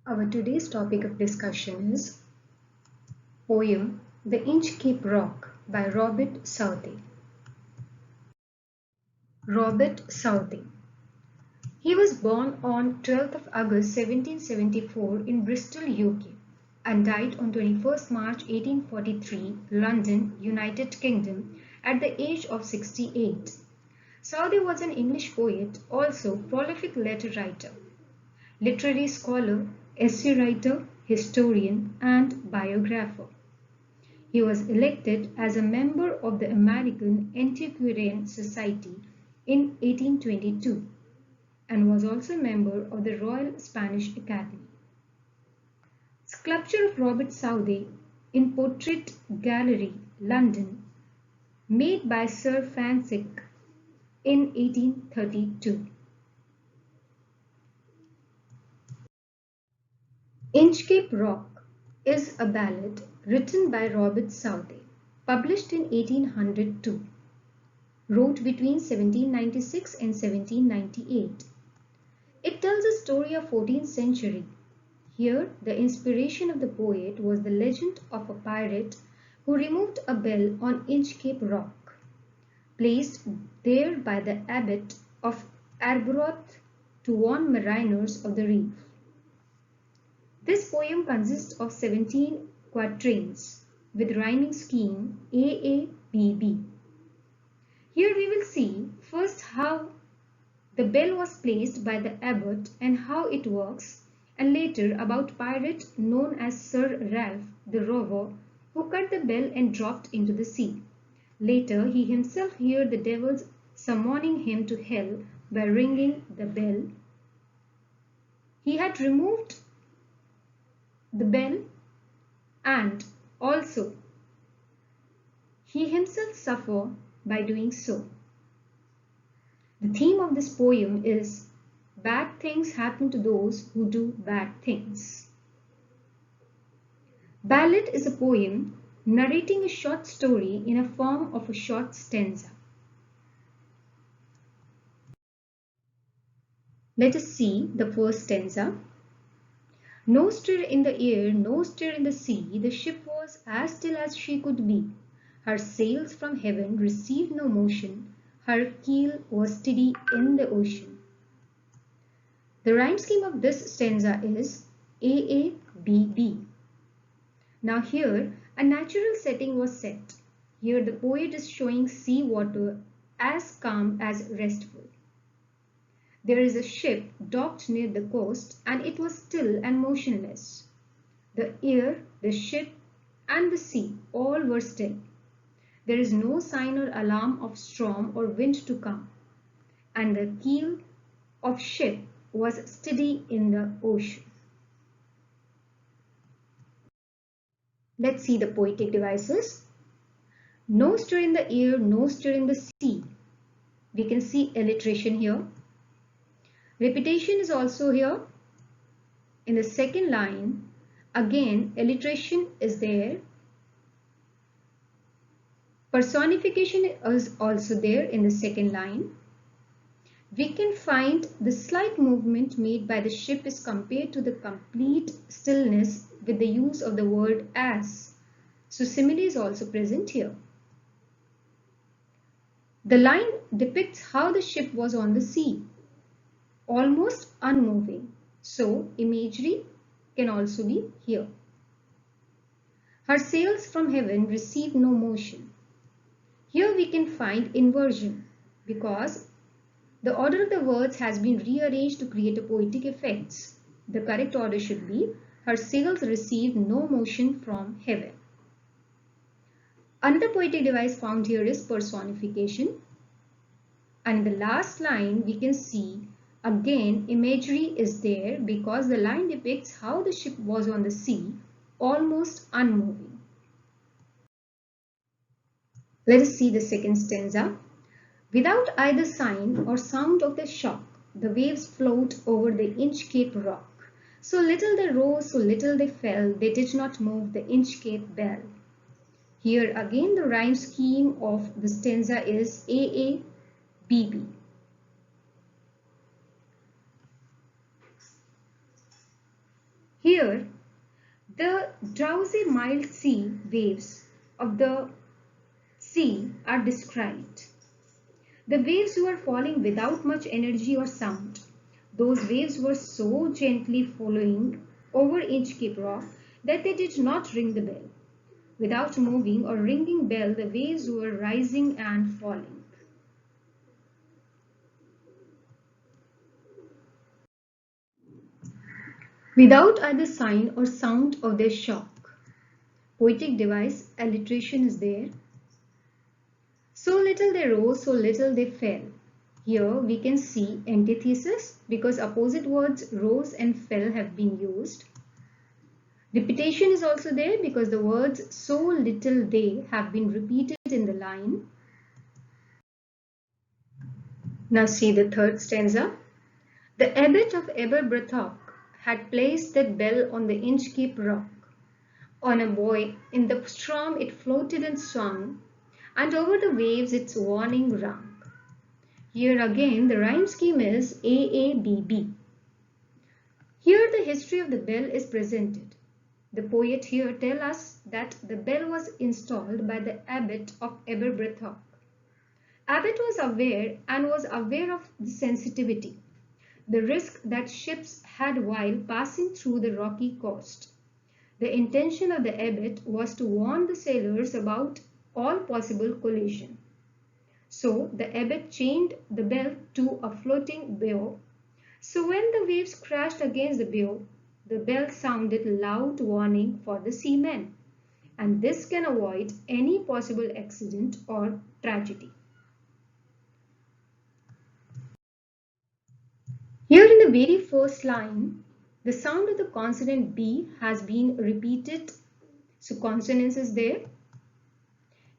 Our today's topic of discussion is poem The Inchape Rock by Robert Southey. Robert Southey. He was born on 12th of August 1774 in Bristol, UK and died on 21st March 1843, London, United Kingdom at the age of 68. Southey was an English poet, also prolific letter writer, literary scholar, essay writer, historian, and biographer. He was elected as a member of the American Antiquarian Society in 1822 and was also a member of the Royal Spanish Academy. Sculpture of Robert Southey in Portrait Gallery, London, made by Sir Francis in 1832. Inchape Rock is a ballad written by Robert Southey, published in 1802. Wrote between 1796 and 1798. It tells a story of 14th century. Here, the inspiration of the poet was the legend of a pirate who removed a bell on Inchape Rock, placed there by the abbot of Arbroath to warn mariners of the reef. This poem consists of 17 quatrains with rhyming scheme AABB. Here we will see first how the bell was placed by the abbot and how it works, and later about pirate known as Sir Ralph the Rover who cut the bell and dropped into the sea. Later he himself heard the devils summoning him to hell by ringing the bell. He had removed the bell and also he himself suffered by doing so. The theme of this poem is bad things happen to those who do bad things. Ballad is a poem narrating a short story in a form of a short stanza. Let us see the first stanza. No stir in the air, no stir in the sea, the ship was as still as she could be. Her sails from heaven received no motion, her keel was steady in the ocean. The rhyme scheme of this stanza is AABB. Now here, a natural setting was set. Here the poet is showing sea water as calm as restful. There is a ship docked near the coast and it was still and motionless. The air, the ship and the sea all were still. There is no sign or alarm of storm or wind to come. And the keel of ship was steady in the ocean. Let's see the poetic devices. No stir in the air, no stir in the sea. We can see alliteration here. Repetition is also here. In the second line, again alliteration is there. Personification is also there in the second line. We can find the slight movement made by the ship is compared to the complete stillness with the use of the word as. So simile is also present here. The line depicts how the ship was on the sea, almost unmoving. So imagery can also be here. Her sails from heaven received no motion. Here we can find inversion because the order of the words has been rearranged to create a poetic effects. The correct order should be her sails received no motion from heaven. Another poetic device found here is personification. And in the last line we can see again imagery is there because the line depicts how the ship was on the sea, almost unmoving. Let us see the second stanza. Without either sign or sound of the shock, the waves float over the Inchape rock. So little they rose, so little they fell, they did not move the Inchape bell. Here again the rhyme scheme of the stanza is AABB. here, the drowsy mild sea waves of the sea are described. The waves were falling without much energy or sound. Those waves were so gently following over Inchape Rock that they did not ring the bell. Without moving or ringing bell, the waves were rising and falling. Without either sign or sound of their shock. Poetic device, alliteration is there. So little they rose, so little they fell. Here we can see antithesis because opposite words rose and fell have been used. Repetition is also there because the words so little they have been repeated in the line. Now see the third stanza. The abbot of Aberbrothok had placed that bell on the Inchape Rock. On a buoy in the storm it floated and swung, and over the waves its warning rung. Here again the rhyme scheme is AABB. Here the history of the bell is presented. The poet here tells us that the bell was installed by the abbot of Aberbrothok. Abbot was aware of the sensitivity, the risk that ships had while passing through the rocky coast. The intention of the abbot was to warn the sailors about all possible collision. So the abbot chained the bell to a floating bow. So when the waves crashed against the bow, the bell sounded loud warning for the seamen, and this can avoid any possible accident or tragedy. Here in the very first line, the sound of the consonant B has been repeated, so consonance is there.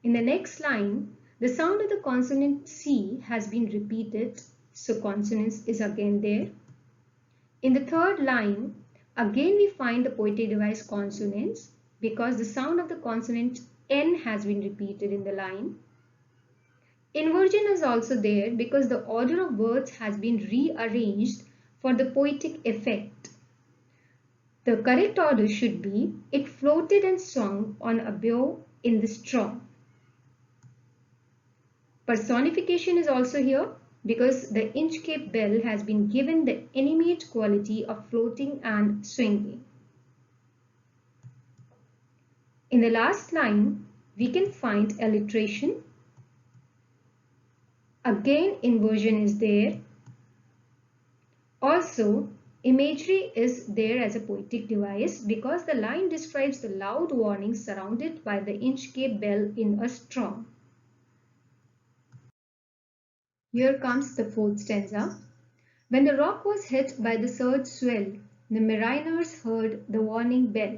In the next line, the sound of the consonant C has been repeated, so consonance is again there. In the third line, again we find the poetic device consonants because the sound of the consonant N has been repeated in the line. Inversion is also there because the order of words has been rearranged for the poetic effect. The correct order should be, it floated and swung on a bow in the storm. Personification is also here because the Inchape bell has been given the animate quality of floating and swinging. In the last line, we can find alliteration. Again, inversion is there. Also, imagery is there as a poetic device because the line describes the loud warning surrounded by the Inchape bell in a storm. Here comes the fourth stanza. When the rock was hit by the surge swell, the mariners heard the warning bell,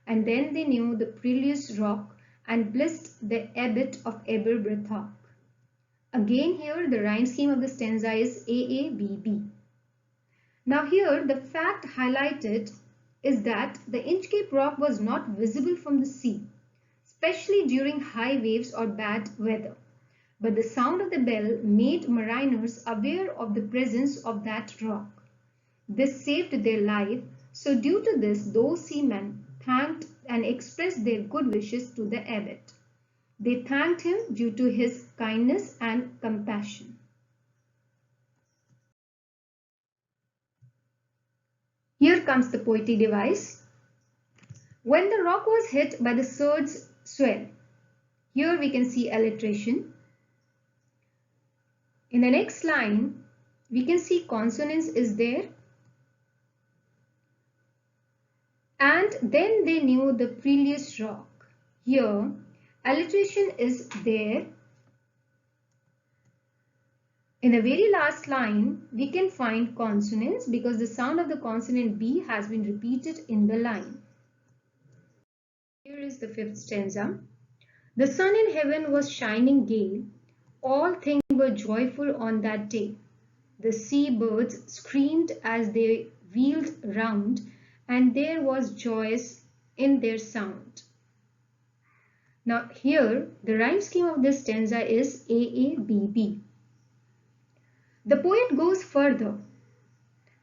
and then they knew the perilous rock and blessed the abbot of Aberbrothok. Again here the rhyme scheme of the stanza is AABB. Now here the fact highlighted is that the Inchape rock was not visible from the sea, especially during high waves or bad weather. But the sound of the bell made mariners aware of the presence of that rock. This saved their life, so due to this those seamen thanked and expressed their good wishes to the abbot. They thanked him due to his kindness and compassion. Here comes the poetic device. When the rock was hit by the surge swell, here we can see alliteration. In the next line, we can see consonance is there. And then they knew the perilous rock. Here, alliteration is there. In the very last line, we can find consonance because the sound of the consonant B has been repeated in the line. Here is the fifth stanza. The sun in heaven was shining gay. All things were joyful on that day. The sea birds screamed as they wheeled round, and there was joy in their sound. Now here, the rhyme scheme of this stanza is AABB. The poet goes further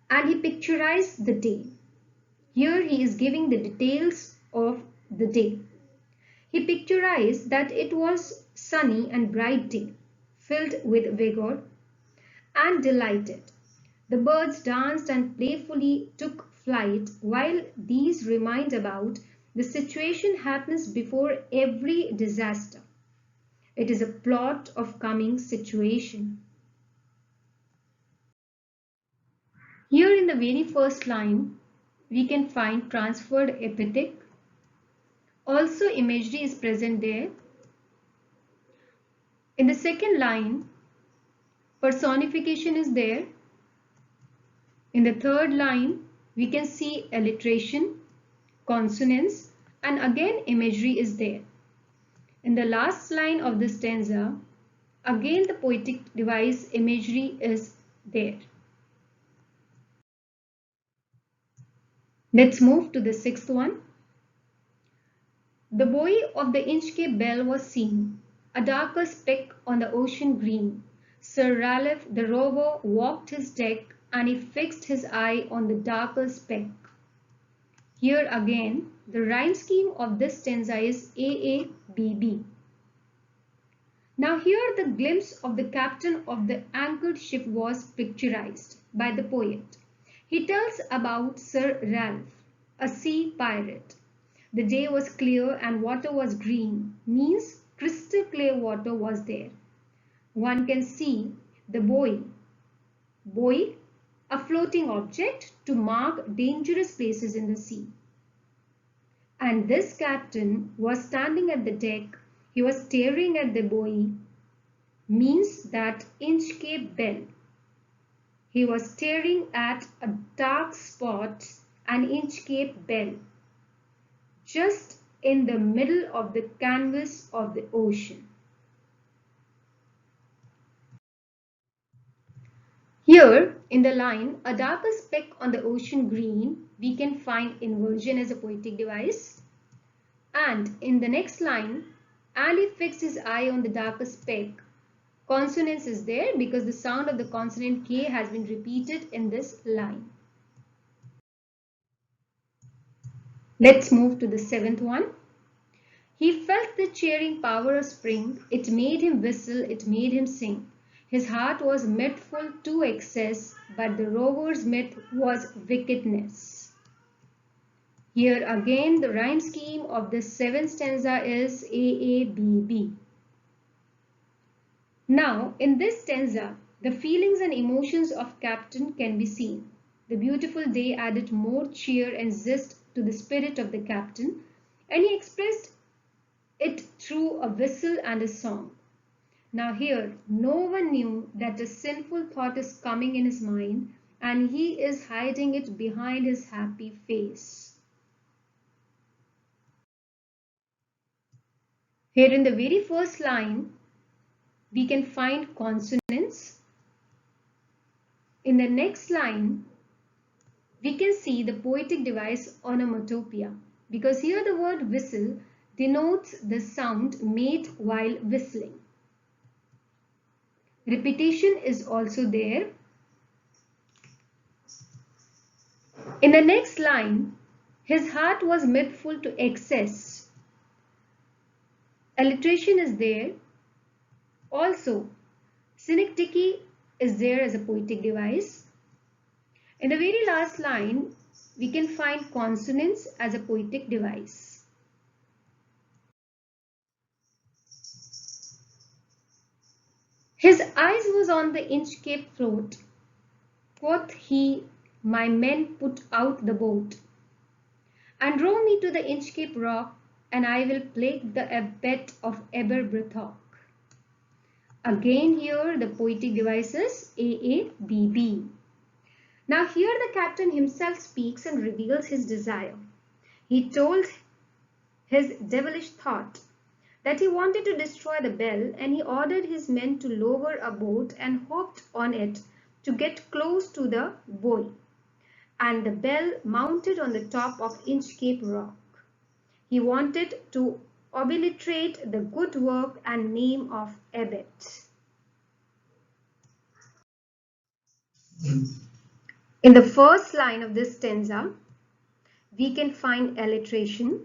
and he picturized the day. Here he is giving the details of the day. He picturized that it was sunny and bright day, filled with vigor and delighted. The birds danced and playfully took flight, while these remind about the situation happens before every disaster. It is a plot of coming situation. Here in the very first line, we can find transferred epithet. Also imagery is present there. In the second line, personification is there. In the third line, we can see alliteration, consonants, and again imagery is there. In the last line of this stanza, again the poetic device imagery is there. Let's move to the sixth one. The buoy of the Inchape bell was seen, a darker speck on the ocean green. Sir Ralph the rover walked his deck, and he fixed his eye on the darker speck. Here again, the rhyme scheme of this stanza is AABB. Now here the glimpse of the captain of the anchored ship was picturized by the poet. He tells about Sir Ralph, a sea pirate. The day was clear and water was green, means crystal clear water was there. One can see the buoy, a floating object to mark dangerous places in the sea. And this captain was standing at the deck. He was staring at the buoy, means that Inchape bell. He was staring at a dark spot, an Inchape bell, just in the middle of the canvas of the ocean. Here in the line, a darker speck on the ocean green, we can find inversion as a poetic device. And in the next line, and he fixed his eye on the darker speck. Consonance is there because the sound of the consonant K has been repeated in this line. Let's move to the seventh one. He felt the cheering power of spring. It made him whistle, it made him sing. His heart was mirthful to excess, but the rover's myth was wickedness. Here again, the rhyme scheme of this seventh stanza is AABB. Now, in this stanza, the feelings and emotions of Captain can be seen. The beautiful day added more cheer and zest to the spirit of the captain, and he expressed it through a whistle and a song. Now here, no one knew that a sinful thought is coming in his mind, and he is hiding it behind his happy face. Here in the very first line, we can find consonants. In the next line, we can see the poetic device onomatopoeia, because here the word whistle denotes the sound made while whistling. Repetition is also there. In the next line, his heart was mirthful to excess. Alliteration is there. Also, synecdoche is there as a poetic device. In the very last line, we can find consonants as a poetic device. His eyes was on the Inchape float. Quoth he, my men put out the boat, and row me to the Inchape rock, and I will plague the abbot of Aberbrothock. Again here the poetic devices AABB. Now here the captain himself speaks and reveals his desire. He told his devilish thought that he wanted to destroy the bell, and he ordered his men to lower a boat and hopped on it to get close to the buoy, and the bell mounted on the top of Inchape rock. He wanted to obliterate the good work and name of abbot. In the first line of this stanza, we can find alliteration.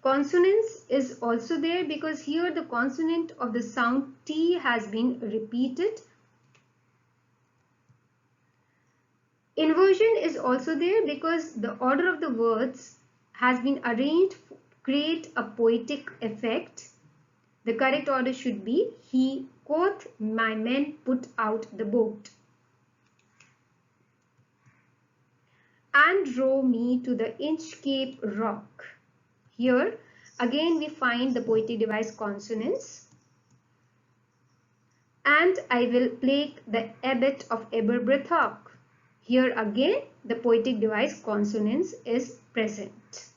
Consonance is also there because here the consonant of the sound T has been repeated. Inversion is also there because the order of the words has been arranged to create a poetic effect. The correct order should be, he quoth my men put out the boat and row me to the Inchape rock. Here again we find the poetic device consonants. And I will plague the abbot of Aberbrithok. Here again the poetic device consonance is present.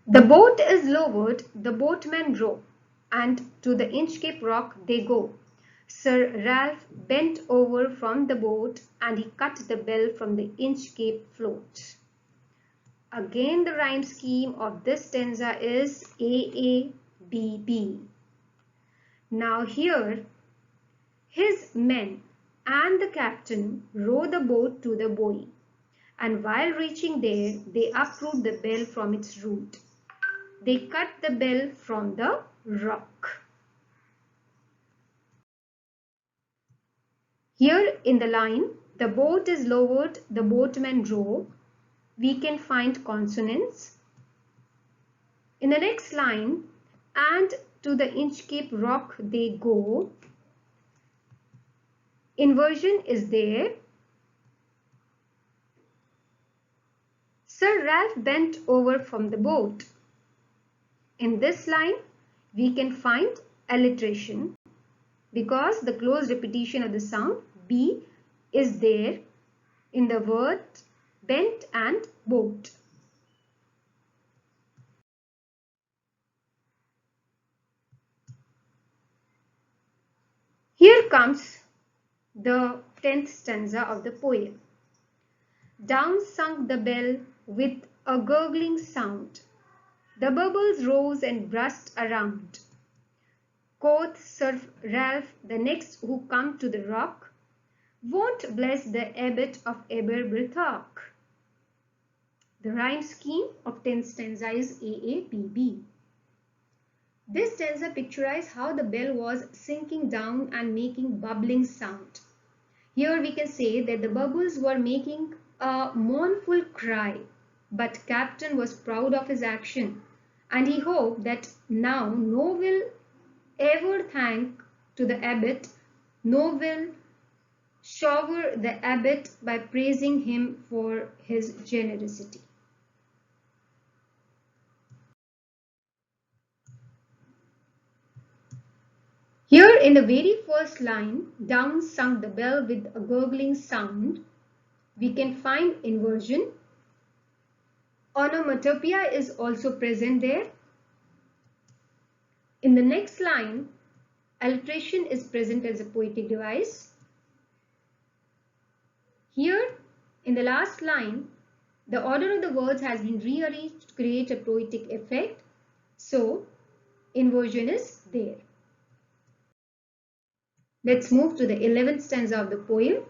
The boat is lowered, the boatmen row, and to the Inchape rock they go. Sir Ralph bent over from the boat, and he cut the bell from the Inchape float. Again the rhyme scheme of this stanza is AABB. Now here, his men and the captain row the boat to the buoy, and while reaching there, they uproot the bell from its root. They cut the bell from the rock. Here in the line, the boat is lowered, the boatmen row, we can find consonants. In the next line, and to the Inchape rock they go, inversion is there. Sir Ralph bent over from the boat. In this line, we can find alliteration because the close repetition of the sound B is there in the word bent and boat. Here comes the 10th stanza of the poem. Down sunk the bell with a gurgling sound. The bubbles rose and burst around. Quoth Sir Ralph, the next who come to the rock, won't bless the abbot of Aberbrithok. The rhyme scheme of 10th stanza is AABB. This stanza picturizes how the bell was sinking down and making bubbling sound. Here we can say that the bubbles were making a mournful cry, but Captain was proud of his action, and he hoped that now no will ever thank to the abbot, no will shower the abbot by praising him for his generosity. Here in the very first line, down sunk the bell with a gurgling sound, we can find inversion. Onomatopoeia is also present there. In the next line, alliteration is present as a poetic device. Here, in the last line, the order of the words has been rearranged to create a poetic effect. So, inversion is there. Let's move to the 11th stanza of the poem.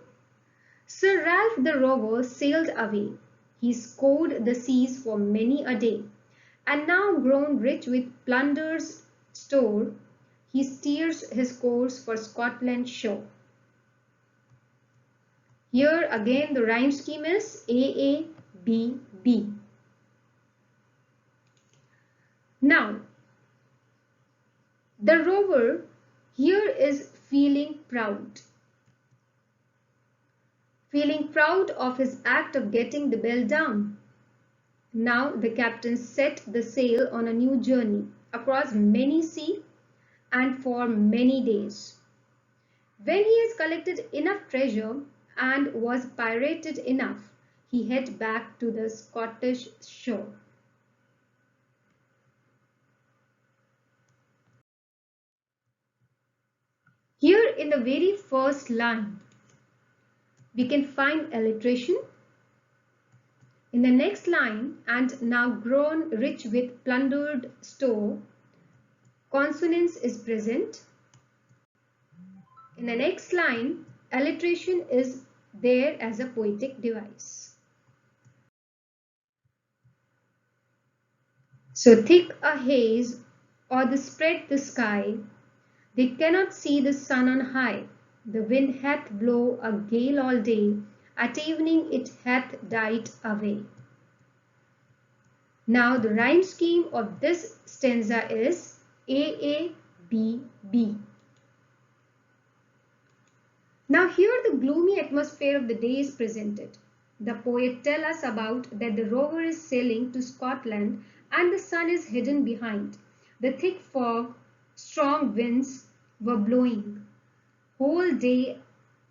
Sir Ralph the rover sailed away. He scoured the seas for many a day, and now grown rich with plunder's store, he steers his course for Scotland's shore. Here again the rhyme scheme is AABB. Now, the rover here is feeling proud of his act of getting the bell down. Now the captain set the sail on a new journey across many seas and for many days. When he has collected enough treasure and was pirated enough, he head back to the Scottish shore. Here in the very first line, we can find alliteration. In the next line, and now grown rich with plundered store, consonance is present. In the next line, alliteration is there as a poetic device. So thick a haze or the spread the sky, they cannot see the sun on high. The wind hath blow a gale all day, at evening it hath died away. Now the rhyme scheme of this stanza is AABB. Now here the gloomy atmosphere of the day is presented. The poet tells us about that the rover is sailing to Scotland and the sun is hidden behind. The thick fog, strong winds were blowing whole day,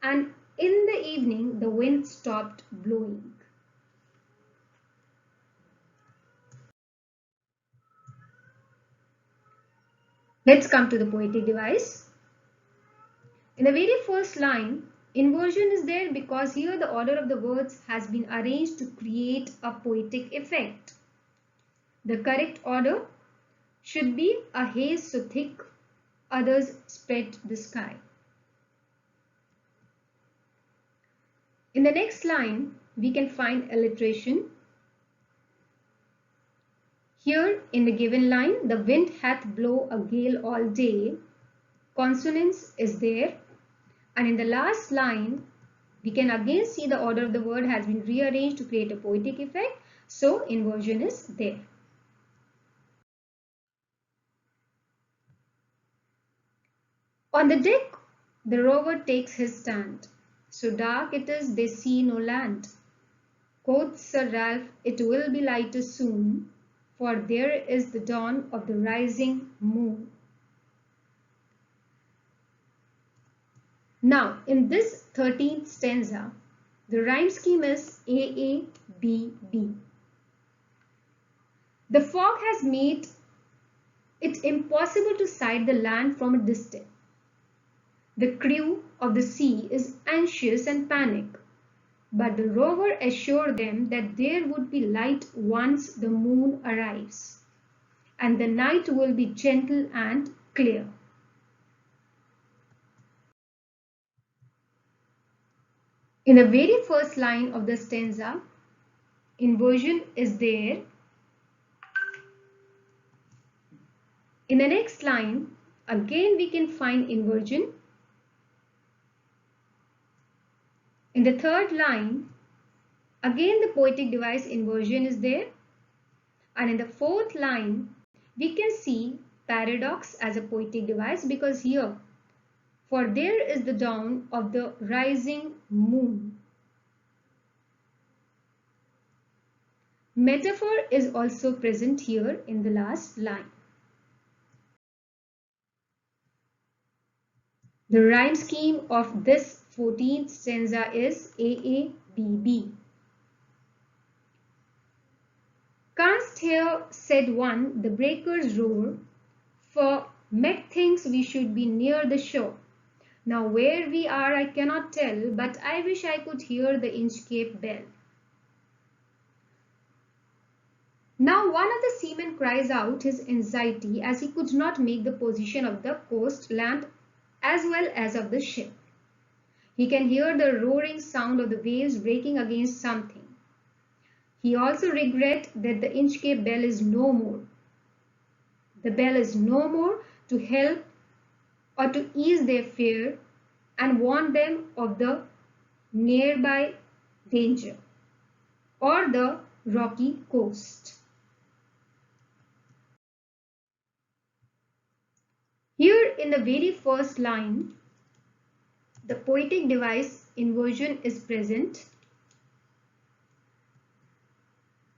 and in the evening the wind stopped blowing. Let's come to the poetic device. In the very first line, inversion is there because here the order of the words has been arranged to create a poetic effect. The correct order should be a haze so thick, others spread the sky. In the next line, we can find alliteration. Here in the given line, the wind hath blow a gale all day. Consonance is there. And in the last line, we can again see the order of the word has been rearranged to create a poetic effect. So inversion is there. On the deck, the rover takes his stand. So dark it is, they see no land. Quoth Sir Ralph, it will be lighter soon, for there is the dawn of the rising moon. Now, in this 13th stanza, the rhyme scheme is AABB. The fog has made it impossible to sight the land from a distance. The crew of the sea is anxious and panicked, but the rover assured them that there would be light once the moon arrives, and the night will be gentle and clear. In the very first line of the stanza, inversion is there. In the next line, again we can find inversion. In the third line, again the poetic device inversion is there. And in the fourth line, we can see paradox as a poetic device because here, for there is the dawn of the rising moon. Metaphor is also present here in the last line. The rhyme scheme of this 14th stanza is AABB. Canst hear, said one, the breakers roar, for methinks we should be near the shore. Now where we are I cannot tell, but I wish I could hear the Inchape bell. Now one of the seamen cries out his anxiety as he could not make the position of the coast land as well as of the ship. He can hear the roaring sound of the waves breaking against something. He also regrets that the Inchape bell is no more. The bell is no more to help or to ease their fear and warn them of the nearby danger or the rocky coast. Here in the very first line, the poetic device inversion is present.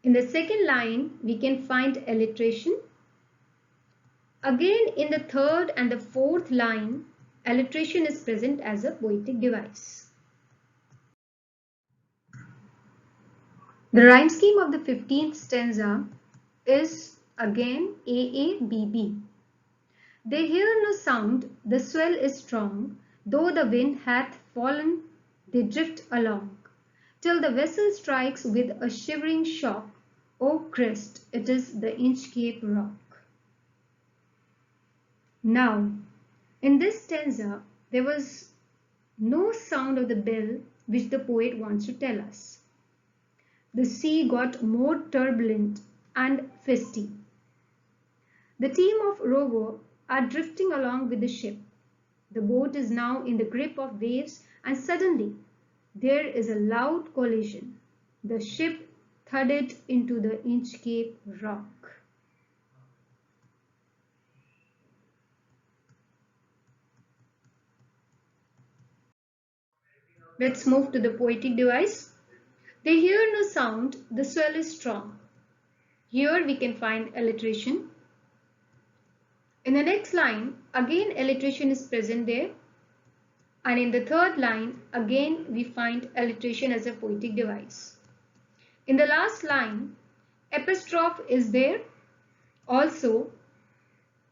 In the second line, we can find alliteration. Again, in the third and the fourth line, alliteration is present as a poetic device. The rhyme scheme of the 15th stanza is again AABB. They hear no sound, the swell is strong, though the wind hath fallen, they drift along, till the vessel strikes with a shivering shock. O crest, it is the Inchape rock. Now, in this stanza, there was no sound of the bell which the poet wants to tell us. The sea got more turbulent and fisty. The team of rower are drifting along with the ship. The boat is now in the grip of waves, and suddenly there is a loud collision. The ship thudded into the Inchape rock. Let's move to the poetic device. They hear no sound, the swell is strong. Here we can find alliteration. In the next line, again alliteration is present there. And in the third line, again we find alliteration as a poetic device. In the last line, epistrophe is there. Also,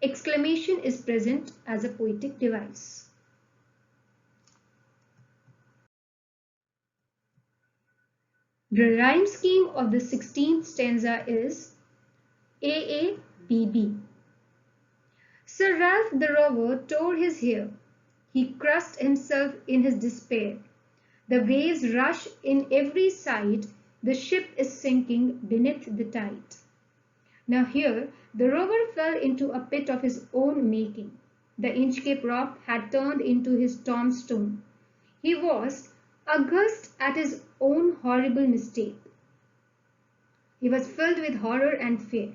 exclamation is present as a poetic device. The rhyme scheme of the 16th stanza is AABB. Sir Ralph the rover tore his hair. He crushed himself in his despair. The waves rush in every side. The ship is sinking beneath the tide. Now here, the rover fell into a pit of his own making. The Inchape rock had turned into his tombstone. He was aghast at his own horrible mistake. He was filled with horror and fear.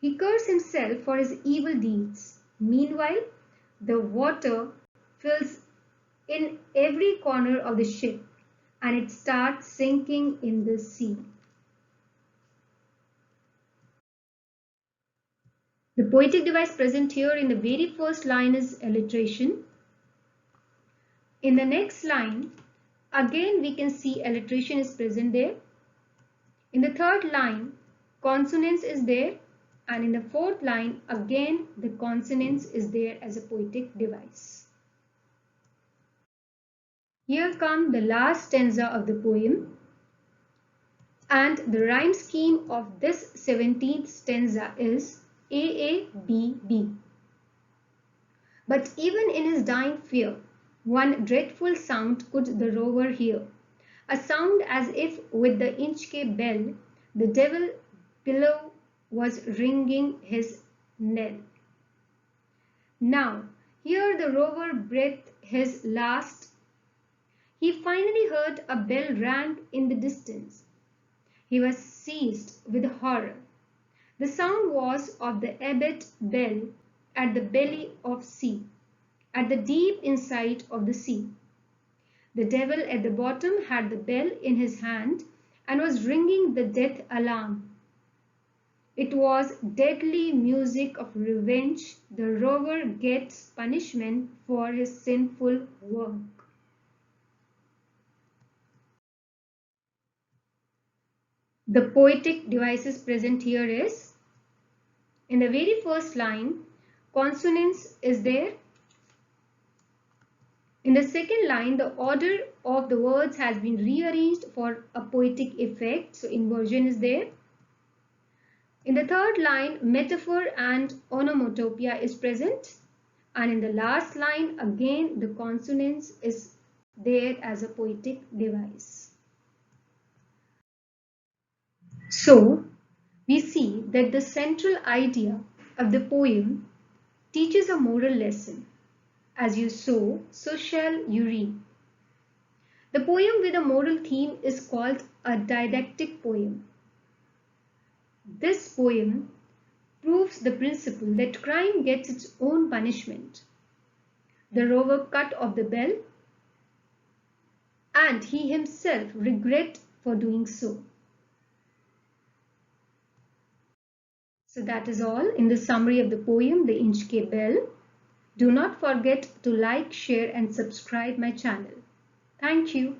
He cursed himself for his evil deeds. Meanwhile, the water fills in every corner of the ship and it starts sinking in the sea. The poetic device present here in the very first line is alliteration. In the next line, again we can see alliteration is present there. In the third line, consonance is there, and in the fourth line, again the consonance is there as a poetic device. Here comes the last stanza of the poem, and the rhyme scheme of this 17th stanza is AABB. But even in his dying fear, one dreadful sound could the rover hear, a sound as if with the Inchape bell the devil below was ringing his knell. Now, here the rover breathed his last. He finally heard a bell rang in the distance. He was seized with horror. The sound was of the abbot bell at the belly of sea, at the deep inside of the sea. The devil at the bottom had the bell in his hand and was ringing the death alarm. It was deadly music of revenge. The rover gets punishment for his sinful work. The poetic devices present here is, in the very first line, consonance is there. In the second line, the order of the words has been rearranged for a poetic effect, so inversion is there. In the third line, metaphor and onomatopoeia is present. And in the last line, again, the consonance is there as a poetic device. So, we see that the central idea of the poem teaches a moral lesson. As you sow, so shall you reap. The poem with a moral theme is called a didactic poem. This poem proves the principle that crime gets its own punishment. The rover cut off the bell, and he himself regret for doing so. So that is all in the summary of the poem, The Inchape Bell. Do not forget to like, share and subscribe my channel. Thank you.